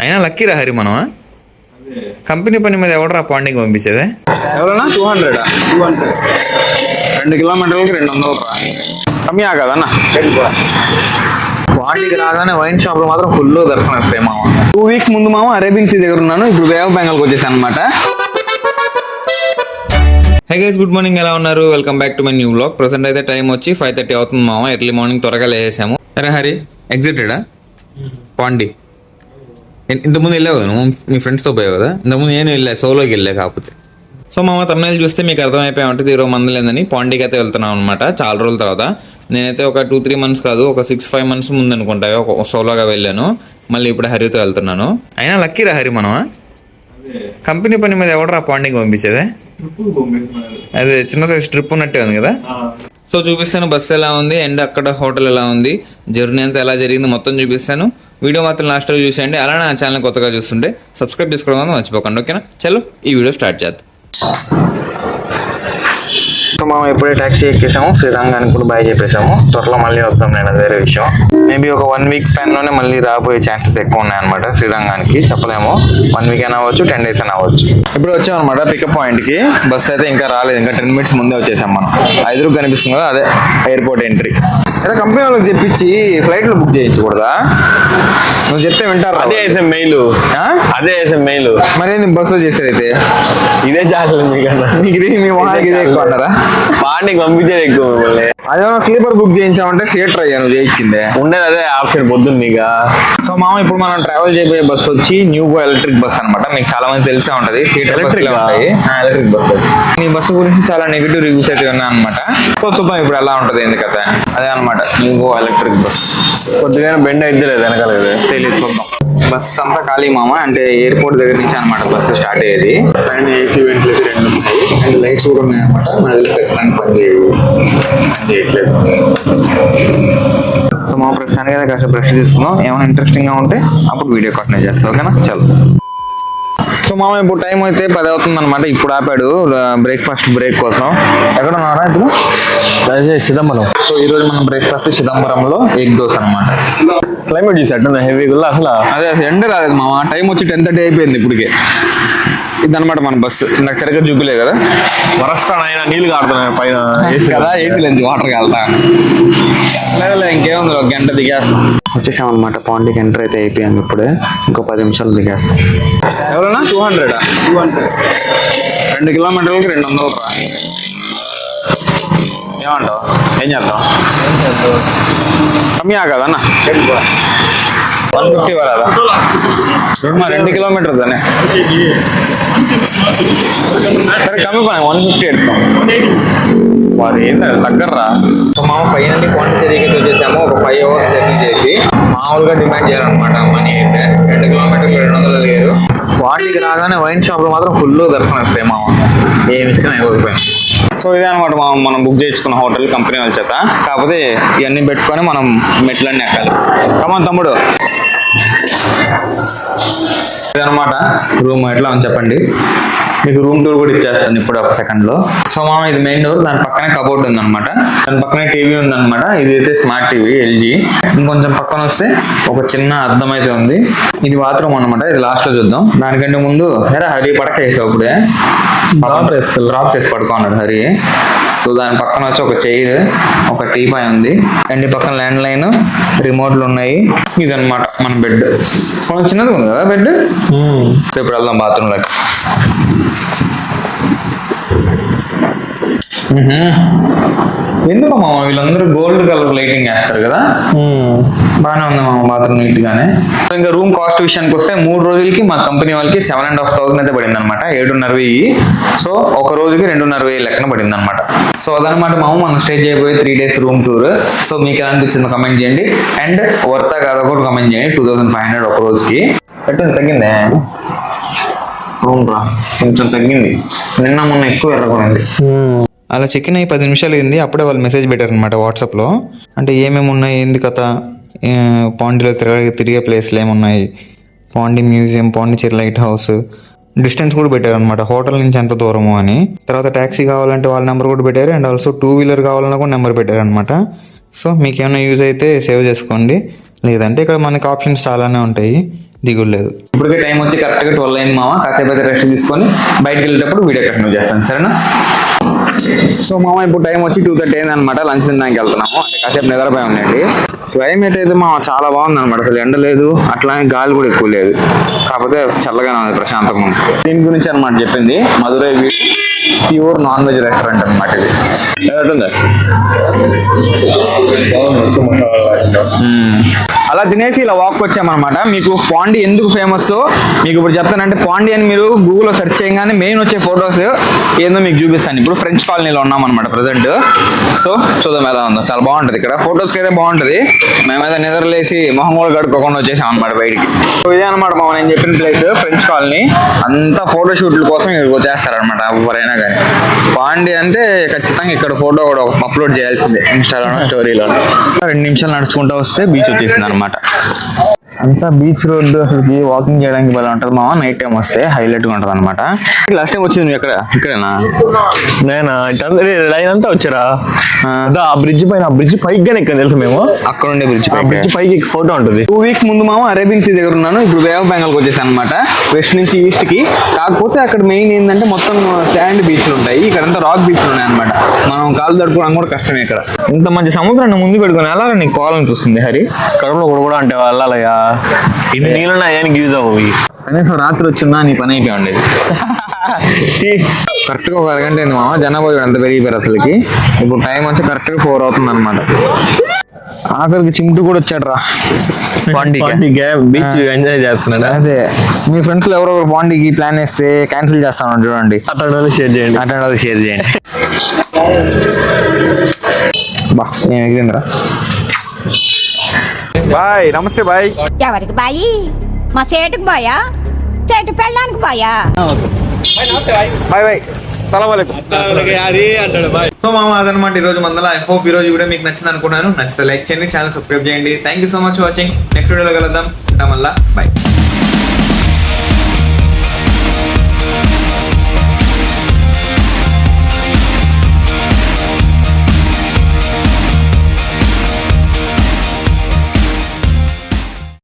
అయినా లక్కీ రా హరి మనం కంపెనీ పని మీద ఎవడరా పాండింగ్ పంపించేదే? ఎవరన్నా 200 2 కిలోమీటర్లకి 200 కమ్మి ఆగదన్నా. పాండికి రాగానే వైన్ షాప్ లో మాత్రం ఫుల్ దర్శనం వస్తాయి మామ. 2 వీక్స్ ముందు మామ అరేబియన్ సీ దగ్గర ఉన్నాను, ఇప్పుడు వే ఆఫ్ బెంగాల్కి వచ్చేసాను అనమాట. హై గైస్, గుడ్ మార్నింగ్, ఎలా ఉన్నారు? Welcome back to my new vlog. Present అయితే టైం వచ్చి 5:30 అవుతుంది మామ. ఎర్లీ మార్నింగ్ త్వరగా లేసాము. అరే హరి, ఎగ్జిటెడా పాండి? ఇంతకుముందు వెళ్ళావు కదా నువ్వు, మీ ఫ్రెండ్స్తో పోయావు కదా? ఇంతకుముందు నేను వెళ్ళా, సోలోకి వెళ్ళా కాకపోతే. సో మామ తమిళ చూస్తే మీకు అర్థమైపోయి ఉంటుంది ఈరోజు మందులేదని పాండికి అయితే వెళ్తున్నాం అనమాట. చాలా రోజుల తర్వాత. నేనైతే ఒక 2-3 మంత్స్ కాదు, ఒక 6-5 మంత్స్ ముందు అనుకుంటా ఒక సోలోగా వెళ్ళాను. మళ్ళీ ఇప్పుడు హరితో వెళ్తున్నాను. అయినా లక్కీ రా హరి మనం. కంపెనీ పని మీద ఎవడరా పాండింగ్ పంపించేదే? అదే చిన్న ట్రిప్ ఉన్నట్టే ఉంది కదా. సో చూపిస్తాను బస్సు ఎలా ఉంది అండ్ అక్కడ హోటల్ ఎలా ఉంది, జర్నీ అంతా ఎలా జరిగింది మొత్తం చూపిస్తాను. వీడియో మాత్రం లాస్ట్లో చూసేయండి. అలానే నా ఛానల్ కొత్తగా చూస్తుంటే సబ్స్క్రైబ్ చేసుకోవడం మర్చిపోకండి, ఓకేనా? చలో ఈ వీడియో స్టార్ట్ చేద్దాం. సో మనం ఎప్పుడే ట్యాక్సీ ఎక్కేసాము, శ్రీరంగానికి కూడా బాయ్ చెప్పేసాము. త్వరలో మళ్ళీ వద్దాం, నేను అది వేరే విషయం. మేబీ ఒక 1 వీక్ స్పాన్లోనే మళ్ళీ రాబోయే ఛాన్సెస్ ఎక్కువ ఉన్నాయన్నమాట శ్రీరంగానికి. చెప్పలేము, 1 వీక్ అయినా అవ్వచ్చు, 10 days అయినా అవ్వచ్చు. ఇప్పుడు వచ్చామన్నమాట పికప్ పాయింట్కి. బస్ అయితే ఇంకా రాలేదు, ఇంకా 10 minutes ముందే వచ్చేసాం మనం. 5 కనిపిస్తుంది కదా, అదే ఎయిర్పోర్ట్ ఎంట్రీ. ఏదో కంపెనీ వాళ్ళకి చెప్పించి ఫ్లైట్లో బుక్ చేయించకూడదా? నువ్వు చెప్తే వింటారు. అదే వేసే మెయిల్ మరి బస్సులో చేసేదైతే ఇదే చాలు మీకన్నా. మీ మొహానికి ఇదే ఎక్కువ అన్నారా? పాండికి పంపించేది ఎక్కువ మిమ్మల్ని. అదేమన్నా స్లీపర్ బుక్ చేయించామంటే థియేటర్ అయ్యా, నువ్వు చేయించిందే. ఉండేది అదే ఆప్షన్ పొద్దున్న. సో మామ ఇప్పుడు మనం ట్రావెల్ చేయబోయే బస్సు వచ్చి న్యూగో ఎలక్ట్రిక్ బస్ అనమాట. మీకు చాలా మంది తెలిసే ఉంటది, ఎలక్ట్రిక్ బస్. ఈ బస్సు గురించి చాలా నెగిటివ్ రివ్యూస్ అయితే ఉన్నాయి అనమాట. సో చూద్దాం ఇప్పుడు ఎలా ఉంటది ఎందుకంటే. అదే అనమాట న్యూగో ఎలక్ట్రిక్ బస్. కొద్దిగా బెండ్ అయితే లేదు, వెనకాలేదు తెలియదు, చూద్దాం. బస్ అంతా ఖాళీ మామ, అంటే ఎయిర్పోర్ట్ దగ్గర నుంచి అనమాట బస్సు స్టార్ట్ అయ్యేది. పైన ఏసీ వెంట్లకి 2 ఉన్నాయి అండ్ లైట్స్ కూడా ఉన్నాయి అనమాట. నాకు తెలిసి ఖచ్చితంగా పని చేయట్లేదు. సో మా ప్రస్తుతానికి అయితే కాసేపు బ్రష్ తీసుకుందాం. ఏమైనా ఇంట్రెస్టింగ్ గా ఉంటే అప్పుడు వీడియో కంటిన్యూ చేస్తాం, ఓకేనా? చలో. సో మామ ఇప్పుడు టైం అయితే 10 అవుతుంది అనమాట. ఇప్పుడు ఆపాడు బ్రేక్ఫాస్ట్ బ్రేక్ కోసం. ఎక్కడ ఉన్నారా ఇప్పుడు? చిదంబరం. సో ఈ రోజు మనం బ్రేక్ఫాస్ట్ చిదంబరంలో ఎగ్ దోశ అనమాట. క్లైమేట్ చూసాడు హెవీగా అసలు. అదే ఎండ రాలేదు మామ, టైం వచ్చి 10:30 అయిపోయింది ఇప్పటికే. ఇదనమాట మన బస్సు. నాకు సరిగ్గా చూపిలే కదా, వరస్టాన్ అయినా నీళ్ళు కాడుతున్నాయి పైన కదా, ఏసీ నుంచి వాటర్ కాలుతా. లేదు ఇంకేముంది, 1 గంట దిగేస్తాం. వచ్చేసాం అనమాట. పాండికి ఎంటర్ అయితే అయిపోయాం ఇప్పుడే. ఇంకో 10 నిమిషాలు దిగేస్తాం. ఎవరన్నా 200 2 కిలోమీటర్లకి 200 రా. ఏమంటావు? ఏం చేద్దాం? కమ్మి ఆగదన్నా. 150 వరాదా? 2 కిలోమీటర్ దానే. సరే కమ్మి పని 150 ఎడతాం. వారు ఏంటంటే దగ్గర్రా. సో మామ ఫైనల్లీ పాండిచేరికి వచ్చేసాము. ఒక 5 hours జర్నీ చేసి మామూలుగా డిమాండ్ చేయాలన్నమాట మనీ అయితే. 2 కిలోమీటర్లు 200 లేదు. పాండికి రాగానే వైన్ షాప్ లో మాత్రం ఫుల్ దర్శనం వస్తాయి మామ, ఏమి ఇచ్చినా ఇవ్వకపోయినా. సో ఇదే అనమాట మనం బుక్ చేసుకున్న హోటల్ కంపెనీ వాళ్ళ చేత. కాకపోతే ఇవన్నీ పెట్టుకొని మనం మెట్లన్నీ ఎక్కాలి. కమాన్ తమ్ముడు. ఇదనమాట రూమ్. ఎట్లా అని చెప్పండి, మీకు రూమ్ టూర్ కూడా ఇచ్చేస్తాను ఇప్పుడు ఒక సెకండ్లో. సో మామ ఇది మెయిన్ డోర్, దాని పక్కనే కబోర్డ్ ఉందన్నమాట. దాని పక్కనే టీవీ ఉందన్నమాట. ఇది అయితే స్మార్ట్ టీవీ ఎల్జీ. ఇంకొంచెం పక్కన వస్తే ఒక చిన్న అద్దం అయితే ఉంది. ఇది బాత్రూమ్ అనమాట. ఇది లాస్ట్ లో చూద్దాం. దానికంటే ముందు హరి పడక వేసావు ఇప్పుడే, డ్రాప్ చేసి పడుకున్నాడు హరి. సో దాని పక్కన వచ్చి ఒక చైర్, ఒక టీపాయ్ ఉంది అండ్ పక్కన ల్యాండ్ లైన్, రిమోట్లు ఉన్నాయి. ఇదనమాట మన బెడ్. కొంచెం చిన్నది ఉంది కదా బెడ్. సో ఇప్పుడు వెళ్దాం బాత్రూంలోకి. ఎందుకు మామ వీళ్ళందరూ గోల్డ్ కలర్ లైటింగ్ వేస్తారు కదా, బాగానే ఉంది మామ బాత్రూమ్ నీట్ గానే. ఇంకా రూమ్ కాస్ట్ విషయానికి వస్తే 3 రోజులకి మా కంపెనీ వాళ్ళకి 7,500 అయితే పడింది అనమాట. 7,500. సో ఒక రోజుకి 2,500 లెక్కన పడింది అనమాట. సో అదనమాట మామ మనం స్టే చేయబోయే 3 days రూమ్ టూర్. సో మీకు ఎలా అనిపించిందో కమెంట్ చేయండి అండ్ వర్తా కాదా కూడా కమెంట్ చేయండి. 2,500 ఒక రోజుకి. ఎట్టు తగ్గిందే? అవునరా, కొంచెం తగ్గింది. నిన్న మొన్న ఎక్కువ ఎర్రకుంది. అలా చెక్ ఇన్ అయ్యి 10 నిమిషాలు అయింది. అప్పుడే వాళ్ళు మెసేజ్ పెట్టారు అనమాట వాట్సాప్లో. అంటే ఏమేమి ఉన్నాయి, ఏంది కథ, పాండిలో తిరిగే ప్లేస్లు ఏమున్నాయి, Pondy museum, Pondicherry light house, distance కూడా పెట్టారు అనమాట, హోటల్ నుంచి ఎంత దూరము అని. తర్వాత ట్యాక్సీ కావాలంటే వాళ్ళ నెంబర్ కూడా పెట్టారు అండ్ ఆల్సో 2-wheeler కావాలన్నా కూడా నెంబర్ పెట్టారు అనమాట. సో మీకు ఏమైనా యూజ్ అయితే సేవ్ చేసుకోండి, లేదంటే ఇక్కడ మనకి ఆప్షన్స్ చాలానే ఉంటాయి. దిగులేదు. ఇప్పటికే టైం వచ్చి కరెక్ట్గా 12 అయింది మామ. కాసేపు అయితే రెస్ట్ తీసుకొని బయటకు వెళ్ళేటప్పుడు వీడియో కంటిన్యూ చేస్తాను, సరేనా? సో మామ ఇప్పుడు టైం వచ్చి 2:30 అయింది అనమాట. లంచ్ తినడానికి వెళ్తున్నాము. అంటే కాసేపు నిద్రపోయి ఉండండి. క్లైమేట్ అయితే మామ చాలా బాగుంది అనమాట. అసలు ఎండ లేదు, అట్లానే గాలి కూడా ఎక్కువ లేదు. కాకపోతే చల్లగానే ఉంది, ప్రశాంతంగా ఉంది. దీని గురించి అనమాట చెప్పింది. Madurai pure non veg restaurant అనమాట ఇది. ఎట్లుంది? అలా తినేసి ఇలా వాక్ వచ్చామన్నమాట. మీకు పాండి ఎందుకు ఫేమస్ మీకు ఇప్పుడు చెప్తానంటే, పాండి అని మీరు గూగుల్లో సెర్చ్ చేయగానే మెయిన్ వచ్చే ఫొటోస్ ఏందో మీకు చూపిస్తాను. ఇప్పుడు ఫ్రెంచ్ కాలనీలో ఉన్నాం అనమాట ప్రజెంట్. సో చూద్దాం ఎలా ఉందో. చాలా బాగుంటుంది ఇక్కడ, ఫొటోస్కి అయితే బాగుంటుంది. మేమైతే నిద్రలేసి మొహం కూడా కడుక్కోకుండా వచ్చేసాం అనమాట బయటికి. సో ఇదే అనమాట మా నేను చెప్పిన ప్లేస్, ఫ్రెంచ్ కాలనీ. అంతా ఫోటో షూట్ల కోసం ఇక్కడికి వచ్చేస్తారనమాట ఎవరైనా కానీ. పాండి అంటే ఖచ్చితంగా ఇక్కడ ఫోటో కూడా అప్లోడ్ చేయాల్సిందే ఇన్స్టాలోనో స్టోరీలోనో. 2 నిమిషాలు నడుచుకుంటూ వస్తే బీచ్ వచ్చేసింది అనమాట. అంతా బీచ్ రోడ్డు అసలుకి వాకింగ్ చేయడానికి బాగా ఉంటుంది మామ. నైట్ టైం వస్తే హైలైట్ గా ఉంటుంది అనమాట. లాస్ట్ టైం వచ్చింది ఎక్కడ? ఇక్కడేనా? నేనా లైన్ అంతా వచ్చారా? ఆ బ్రిడ్జ్ పైన, ఆ బ్రిడ్జ్ పైకి గానే ఎక్కడ తెలుసు మేము. అక్కడ ఉండే బ్రిడ్జ్ పైకి ఫోటో ఉంటుంది. 2 వీక్స్ ముందు మామ అరేబియన్ సీ దగ్గర ఉన్నాను. ఇప్పుడు బే ఆఫ్ బెంగాల్కి వచ్చేసాను అనమాట. వెస్ట్ నుంచి ఈస్ట్ కి. కాకపోతే అక్కడ మెయిన్ ఏంటంటే మొత్తం శాండ్ బీచ్లు ఉంటాయి. ఇక్కడంతా రాక్ బీచ్లు ఉన్నాయి అనమాట. మనం కాలు తడుకోవడం కూడా కష్టమే ఇక్కడ. ఇంత మంచి సముద్రాన్ని ముందు పెట్టుకుని ఎలా నీకు పోవాలనిపిస్తుంది హరి? కడుపులో కూడా అంటే వెళ్ళాలయ్యా. ఇన్ని నీళ్ళున్నా ఏనికి యూజ్ అవ్వవి. కనీసం రాత్రి వచ్చిన్నా నీ పని అయిపోయి ఉండేది. కరెక్ట్ గా 1 అరగంట అయింది మామ. జనాభా ఎంత పెరిగిపోయారు అసలుకి. ఇప్పుడు టైం వచ్చి కరెక్ట్ గా 4 అవుతుంది అనమాట. ఆఖరికి చింటూ కూడా వచ్చాడు రా పాండీకి. బీచ్ ఎంజాయ్ చేస్తున్నాడు. అదే మీ ఫ్రెండ్స్ లో ఎవరో పాండీకి ప్లాన్ వేస్తే క్యాన్సిల్ చేస్తాను చూడండి. అతను షేర్ చేయండి. అటెండ్ షేర్ చేయండి. బా నేను ఎగిరిందిరా. బాయ్, నమస్తే బాయ్. ఎవరికి బాయి? మా సేటుకు బాయా? చెట్టు పెళ్ళడానికి బాయా? Bye bye. సో మామ అదనమాట ఈ రోజు మందల. ఐ హోప్ ఈ రోజు వీడియో మీకు నచ్చింది అనుకున్నాను. నచ్చితే లైక్ చేయండి, ఛానల్ సబ్స్క్రైబ్ చేయండి. Thank you so much watching. Next వీడియోలో కలుద్దాం. మళ్ళా బాయ్.